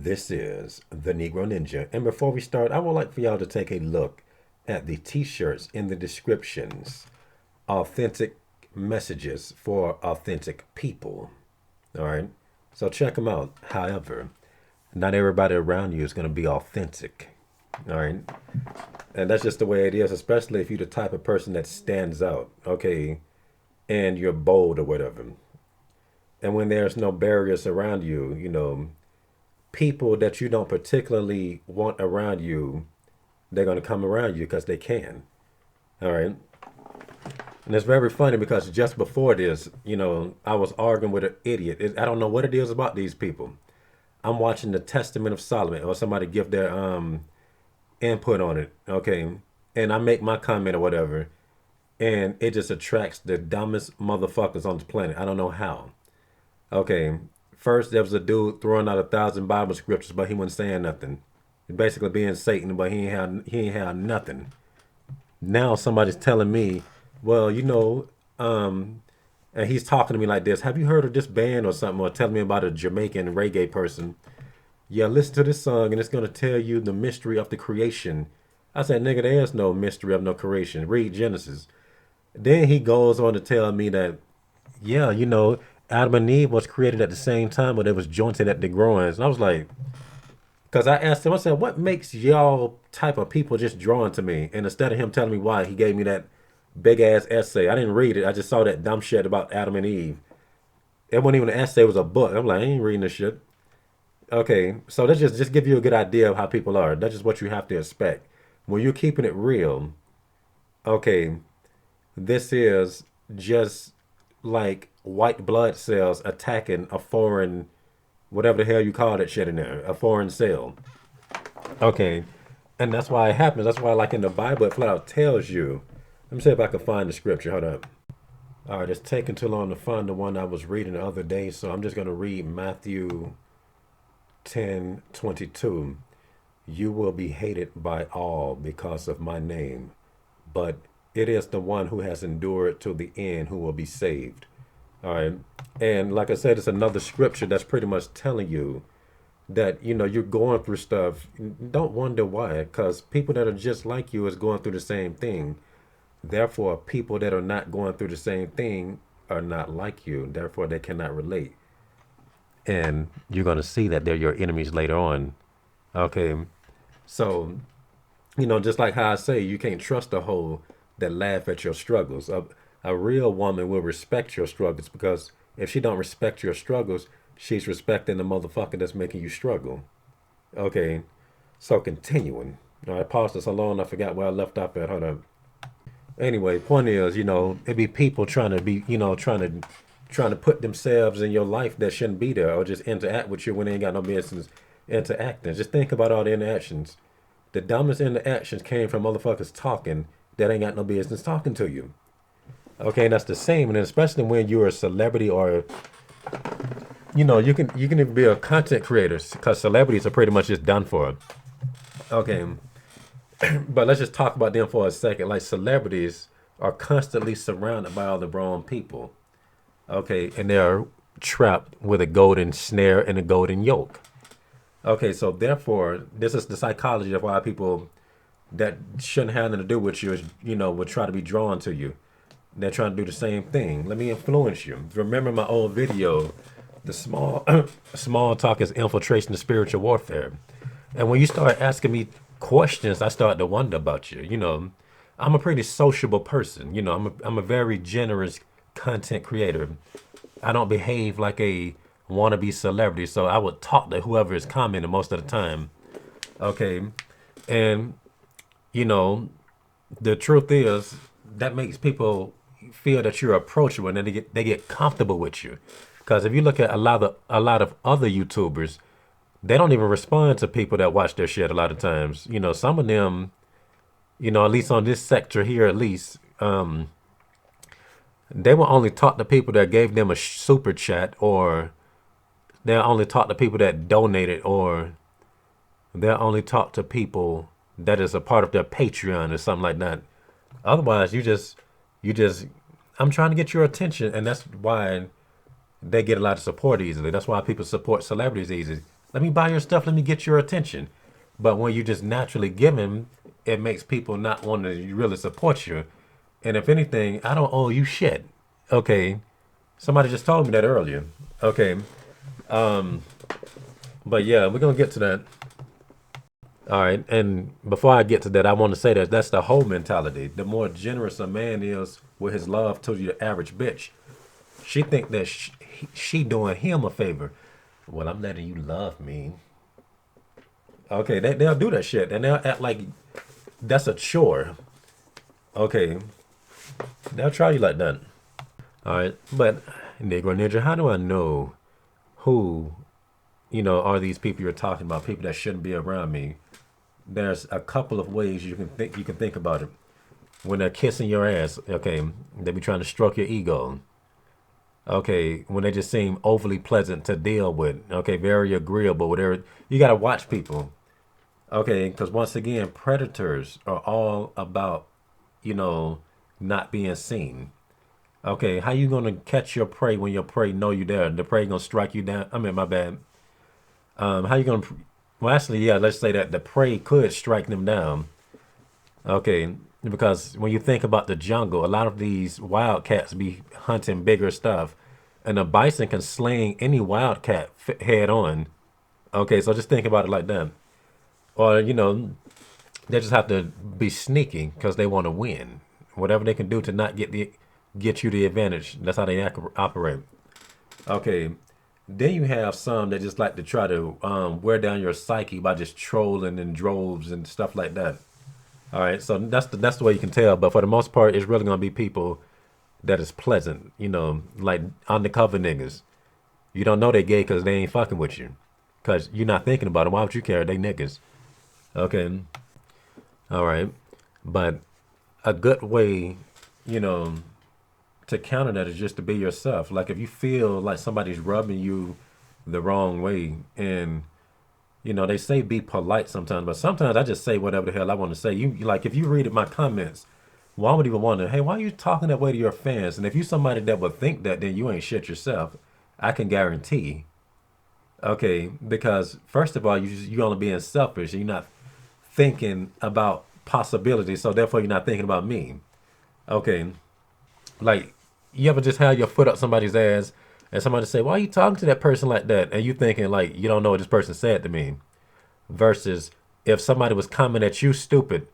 This is the Negro Ninja. And before we start, I would like for y'all to take a look at the t shirts in the descriptions. Authentic messages for authentic people. All right. So check them out. However, not everybody around you is going to be authentic. All right. And that's just the way it is, especially if you're the type of person that stands out. Okay. And you're bold or whatever. And when there's no barriers around you, people that you don't particularly want around you, they're going to come around you because they can. All right. And it's very funny because just before this, I was arguing with an idiot. I don't know what it is about these people. I'm watching the Testament of Solomon or somebody give their input on it. Okay. And I make my comment or whatever. And it just attracts the dumbest motherfuckers on the planet. I don't know how. Okay. First, there was a dude throwing out 1,000 Bible scriptures, but he wasn't saying nothing. Basically being Satan, but he ain't had nothing. Now somebody's telling me, well, and he's talking to me like this. Have you heard of this band or something? Or telling me about a Jamaican reggae person. Yeah, listen to this song and it's going to tell you the mystery of the creation. I said, nigga, there's no mystery of no creation. Read Genesis. Then he goes on to tell me that, yeah, Adam and Eve was created at the same time, but it was jointed at the groins. And I was like, because I asked him, I said, what makes y'all type of people just drawn to me? And instead of him telling me why, he gave me that big ass essay. I didn't read it. I just saw that dumb shit about Adam and Eve. It wasn't even an essay, it was a book. I'm like, I ain't reading this shit. Okay, so that's just give you a good idea of how people are. That's just what you have to expect. When you're keeping it real, okay, this is just like white blood cells attacking a foreign, whatever the hell you call that shit in there, a foreign cell. Okay, and that's why it happens. That's why, like in the Bible, it flat out tells you. Let me see if I can find the scripture. Hold up. All right, it's taking too long to find the one I was reading the other day, so I'm just going to read Matthew 10:22. You will be hated by all because of my name, but it is the one who has endured to the end who will be saved. All right. And like I said, it's another scripture that's pretty much telling you that, you're going through stuff. Don't wonder why, because people that are just like you is going through the same thing. Therefore, people that are not going through the same thing are not like you. Therefore, they cannot relate. And you're going to see that they're your enemies later on. Okay. So, just like how I say, you can't trust a hoe that laugh at your struggles. A real woman will respect your struggles because if she don't respect your struggles, she's respecting the motherfucker that's making you struggle. Okay. So continuing. All right, paused this so long I forgot where I left off at. Hold on. Anyway, point is, it be people trying to be, trying to put themselves in your life that shouldn't be there or just interact with you when they ain't got no business interacting. Just think about all the interactions. The dumbest interactions came from motherfuckers talking that ain't got no business talking to you. Okay, and that's the same, and especially when you're a celebrity or you can even be a content creator because celebrities are pretty much just done for. Okay, but let's just talk about them for a second. Like celebrities are constantly surrounded by all the wrong people. Okay, and they're trapped with a golden snare and a golden yoke. Okay, so therefore, this is the psychology of why people that shouldn't have nothing to do with you is, would try to be drawn to you. They're trying to do the same thing. Let me influence you. Remember my old video, the small talk is infiltration of spiritual warfare. And when you start asking me questions, I start to wonder about you. I'm a pretty sociable person. I'm a very generous content creator. I don't behave like a wannabe celebrity, so I would talk to whoever is commenting most of the time. Okay, and the truth is that makes people feel that you're approachable, and then they get comfortable with you. Because if you look at a lot of other YouTubers, they don't even respond to people that watch their shit a lot of times. Some of them, at least on this sector here, at least, they will only talk to people that gave them a super chat, or they'll only talk to people that donated, or they'll only talk to people that is a part of their Patreon or something like that. Otherwise, you just, I'm trying to get your attention, and that's why they get a lot of support easily. That's why people support celebrities easy. Let me buy your stuff. Let me get your attention. But when you just naturally giving, it makes people not want to really support you. And if anything, I don't owe you shit. Okay. Somebody just told me that earlier. Okay. But yeah, we're gonna get to that. All right. And before I get to that, I want to say that that's the whole mentality. The more generous a man is with his love to the average bitch, she think that she doing him a favor. Well, I'm letting you love me. Okay, they'll do that shit and they'll act like that's a chore. Okay, they'll try you like that. All right, but Negro Ninja, how do I know who, are these people you're talking about? People that shouldn't be around me. There's a couple of ways you can think about it. When they're kissing your ass, okay, they be trying to stroke your ego. Okay, when they just seem overly pleasant to deal with. Okay, very agreeable. Whatever. You gotta watch people. Okay, because once again, predators are all about, you know, not being seen. Okay, how you gonna catch your prey when your prey know you there? The prey gonna strike you down. I mean, my bad. How you gonna? Well, actually, yeah. Let's say that the prey could strike them down. Okay, because when you think about the jungle, a lot of these wildcats be hunting bigger stuff, and a bison can sling any wildcat head on. Okay, so just think about it like that. Or they just have to be sneaky because they want to win. Whatever they can do to not get you the advantage. That's how they operate. Okay. Then you have some that just like to try to wear down your psyche by just trolling in droves and stuff like that. All right, so that's the way you can tell. But for the most part, it's really gonna be people that is pleasant. Like undercover niggas. You don't know they gay because they ain't fucking with you. Cause you're not thinking about them. Why would you care? They niggas. Okay. All right. But a good way, you know, to counter that is just to be yourself. Like if you feel like somebody's rubbing you the wrong way, and they say be polite sometimes, but sometimes I just say whatever the hell I want to say. Like if you read my comments, well, I would even wonder, hey, why are you talking that way to your fans? And if you somebody that would think that, then you ain't shit yourself. I can guarantee. Okay, because first of all, you're only being selfish. You're not thinking about possibilities, so therefore you're not thinking about me. Okay, like you ever just have your foot up somebody's ass and somebody say, "Why are you talking to that person like that?" And you thinking like you don't know what this person said to me. Versus if somebody was coming at you stupid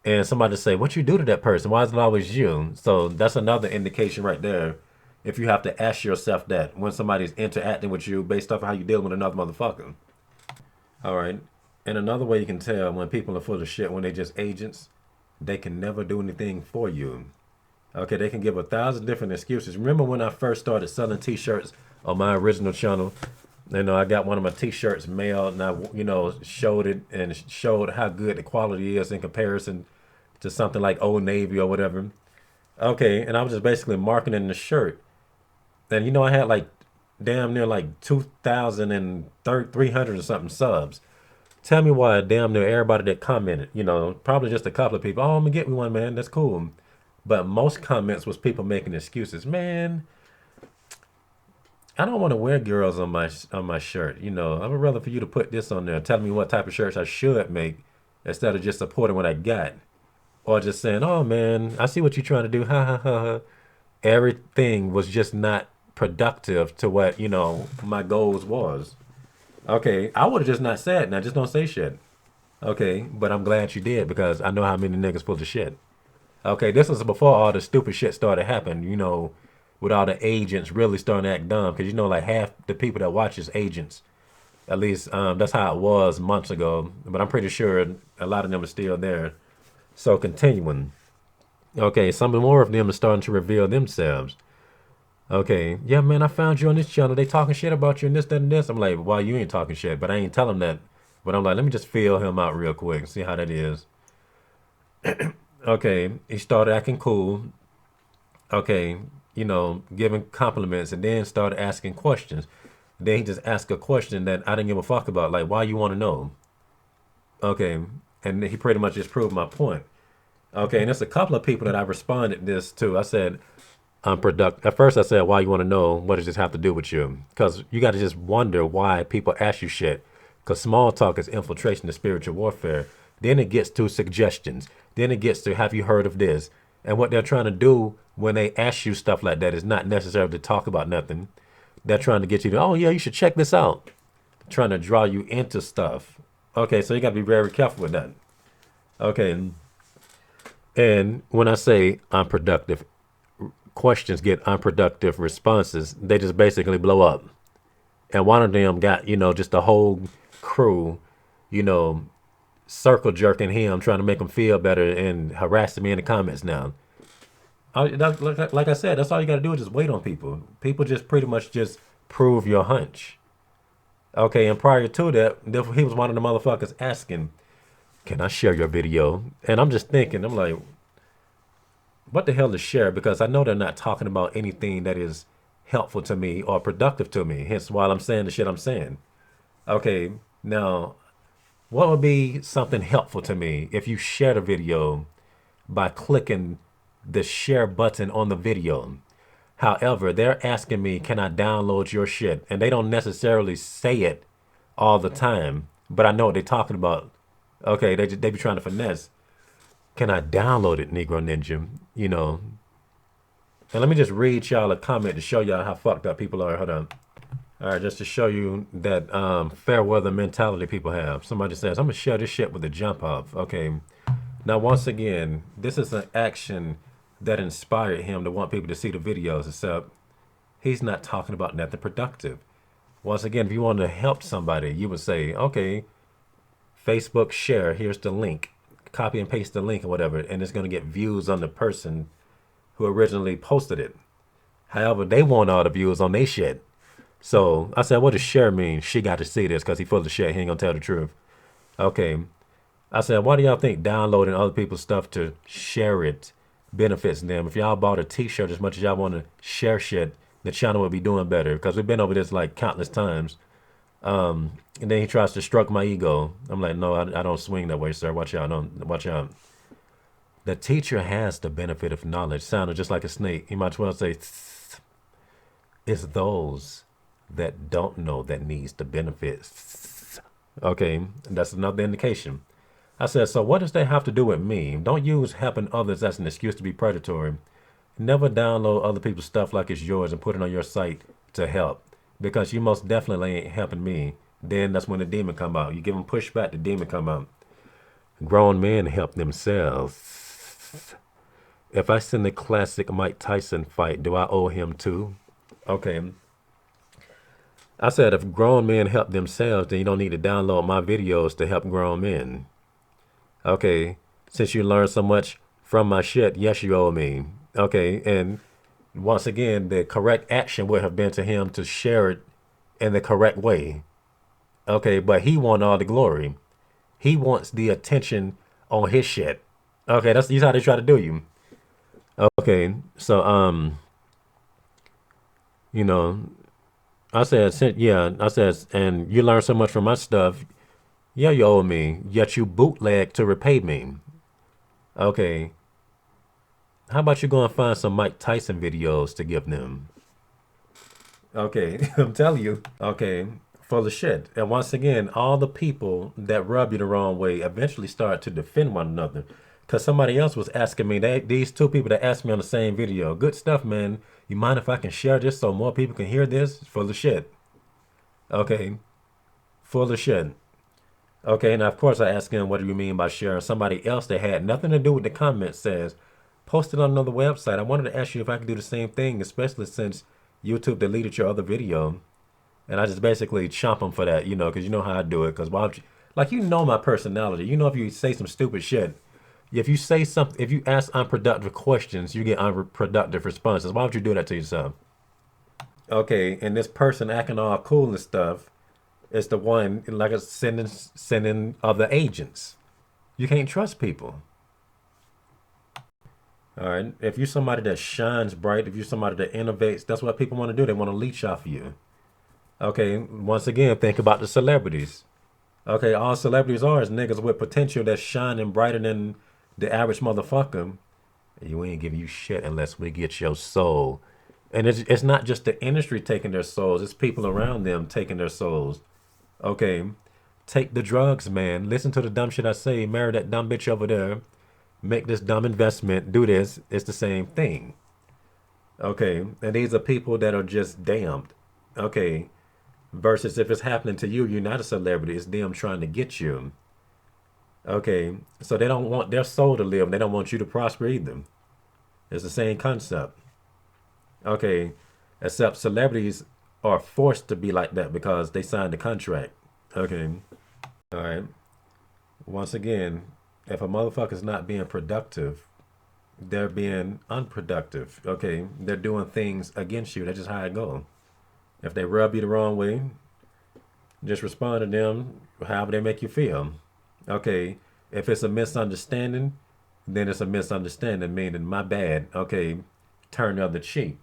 and somebody say, "What you do to that person? Why is it always you?" So that's another indication right there. If you have to ask yourself that when somebody's interacting with you based off of how you deal with another motherfucker. All right. And another way you can tell when people are full of shit when they just agents, they can never do anything for you. Okay, they can give 1,000 different excuses. Remember when I first started selling T-shirts on my original channel? I got one of my T-shirts mailed, and I showed it and showed how good the quality is in comparison to something like Old Navy or whatever. Okay, and I was just basically marketing the shirt, and I had like damn near like 2,300 or something subs. Tell me why damn near everybody that commented, probably just a couple of people. Oh, I'm gonna get me one, man. That's cool. But most comments was people making excuses. Man, I don't want to wear girls on my shirt. I would rather for you to put this on there, telling me what type of shirts I should make instead of just supporting what I got, or just saying, "Oh man, I see what you're trying to do." Ha ha ha ha. Everything was just not productive to what my goals was. Okay, I would have just not said. Now just don't say shit. Okay, but I'm glad you did because I know how many niggas full of shit. Okay, this was before all the stupid shit started happening, with all the agents really starting to act dumb. Because, like half the people that watch is agents. At least that's how it was months ago. But I'm pretty sure a lot of them are still there. So continuing. Okay, some more of them are starting to reveal themselves. Okay, yeah, man, I found you on this channel. They talking shit about you and this, that, and this. I'm like, why you ain't talking shit? But I ain't tell them that. But I'm like, let me just feel him out real quick and see how that is. Okay, he started acting cool. Okay, giving compliments and then started asking questions. Then he just asked a question that I didn't give a fuck about, like, why you want to know? Okay, and he pretty much just proved my point. Okay, and there's a couple of people that I responded this to. I said, unproductive. At first, I said, why you want to know? What does this have to do with you? Because you got to just wonder why people ask you shit. Because small talk is infiltration of spiritual warfare. Then it gets to suggestions. Then it gets to, have you heard of this? And what they're trying to do when they ask you stuff like that is not necessarily to talk about nothing. They're trying to get you to, oh, yeah, you should check this out. Trying to draw you into stuff. Okay, so you got to be very careful with that. Okay. And when I say unproductive, questions get unproductive responses, they just basically blow up. And one of them got, just a whole crew, you know, circle jerking him, trying to make him feel better and harassing me in the comments now. Like I said, that's all you got to do is just wait on people. People just pretty much just prove your hunch. Okay, and prior to that, he was one of the motherfuckers asking, can I share your video? And I'm just thinking, I'm like, what the hell is share? Because I know they're not talking about anything that is helpful to me or productive to me. Hence why I'm saying the shit I'm saying. Okay, now, what would be something helpful to me if you share the video by clicking the share button on the video? However, they're asking me, can I download your shit? And they don't necessarily say it all the time, but I know what they're talking about. Okay, they be trying to finesse. Can I download it, Negro Ninja? And let me just read y'all a comment to show y'all how fucked up people are. Hold on. All right, just to show you that fair weather mentality people have. Somebody says, I'm going to share this shit with a jump off. Okay. Now, once again, this is an action that inspired him to want people to see the videos, except he's not talking about nothing productive. Once again, if you want to help somebody, you would say, okay, Facebook share, here's the link. Copy and paste the link or whatever, and it's going to get views on the person who originally posted it. However, they want all the views on their shit. So I said, what does share mean? She got to see this because he full of shit. He ain't going to tell the truth. Okay. I said, why do y'all think downloading other people's stuff to share it benefits them? If y'all bought a t-shirt as much as y'all want to share shit, the channel would be doing better. Because we've been over this like countless times. And then he tries to stroke my ego. I'm like, no, I don't swing that way, sir. Watch out. Watch out. The teacher has the benefit of knowledge. Sounded just like a snake. He might as well say, it's those that don't know that needs the benefits. Okay, that's another indication. I said, so what does that have to do with me? Don't use helping others as an excuse to be predatory. Never download other people's stuff like it's yours and put it on your site to help. Because you most definitely ain't helping me. Then that's when the demon come out. You give them pushback, the demon come out. Grown men help themselves. If I send the classic Mike Tyson fight, do I owe him too? Okay. I said, if grown men help themselves, then you don't need to download my videos to help grown men. Okay. Since you learned so much from my shit, yes, you owe me. Okay. And once again, the correct action would have been to him to share it in the correct way. Okay. But he wants all the glory. He wants the attention on his shit. Okay. That's how they try to do you. Okay. So, you know, I said, and you learn so much from my stuff. Yeah, you owe me, yet you bootleg to repay me. Okay. How about you go and find some Mike Tyson videos to give them? Okay, I'm telling you. Okay, full of shit. And once again, all the people that rub you the wrong way eventually start to defend one another. Because somebody else was asking me, these two people that asked me on the same video, good stuff, man. You mind if I can share this so more people can hear this? Full of shit. Okay, full of shit. Okay, now of course I asked him, what do you mean by sharing? Somebody else that had nothing to do with the comment says, post it on another website. I wanted to ask you if I could do the same thing, especially since YouTube deleted your other video. And I just basically chomp them for that, because you know how I do it. Because my personality. If you say some stupid shit, if you say something, if you ask unproductive questions, you get unproductive responses. Why would you do that to yourself? Okay, and this person acting all cool and stuff is the one like a sending other agents. You can't trust people. All right. If you're somebody that shines bright, if you're somebody that innovates, that's what people want to do. They want to leech off of you. Okay. Once again, think about the celebrities. Okay. All celebrities are is niggas with potential that's shining brighter than the average motherfucker. You ain't giving you shit unless we get your soul. And it's not just the industry taking their souls. It's people around them taking their souls. Okay. Take the drugs, man. Listen to the dumb shit I say. Marry that dumb bitch over there. Make this dumb investment. Do this. It's the same thing. Okay. And these are people that are just damned. Okay. Versus if it's happening to you, you're not a celebrity. It's them trying to get you. Okay. So they don't want their soul to live. They don't want you to prosper either. It's the same concept. Okay. Except celebrities are forced to be like that because they signed the contract. Okay. All right. Once again, if a motherfucker's not being productive, they're being unproductive. Okay. They're doing things against you. That's just how it goes. If they rub you the wrong way, just respond to them however they make you feel. Okay. If it's a misunderstanding, then it's a misunderstanding, meaning my bad. Okay. Turn the other cheek.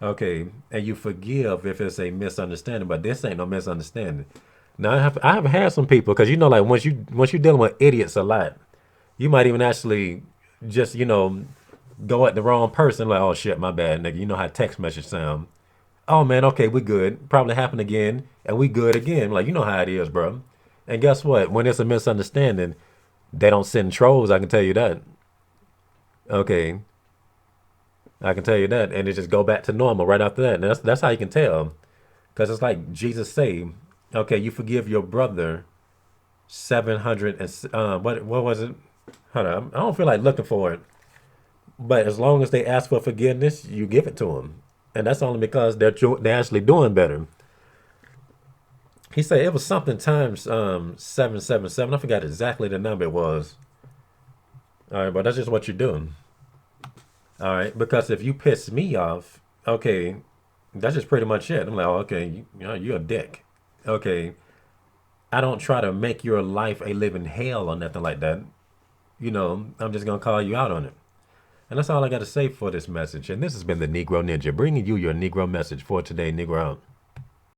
Okay. And you forgive if it's a misunderstanding, but this ain't no misunderstanding. Now I have had some people because like once you dealing with idiots a lot, you might even actually just go at the wrong person like, oh shit, my bad, nigga. You know how text message sound. Oh man, okay, we good. Probably happen again, and we good again. Like you know how it is, bro. And guess what? When it's a misunderstanding, they don't send trolls. I can tell you that. Okay, I can tell you that, and it just go back to normal right after that. And that's how you can tell, because it's like Jesus say, okay, you forgive your brother 700 and what was it? Hold on, I don't feel like looking for it. But as long as they ask for forgiveness, you give it to them, and that's only because they're actually doing better. He said it was something times 777. I forgot exactly the number it was. All right, but that's just what you're doing. All right, because if you piss me off, okay, that's just pretty much it. I'm like, oh, okay, you're a dick. Okay, I don't try to make your life a living hell or nothing like that. I'm just gonna call you out on it. And that's all I got to say for this message. And this has been the Negro Ninja, bringing you your Negro message for today, Negro out.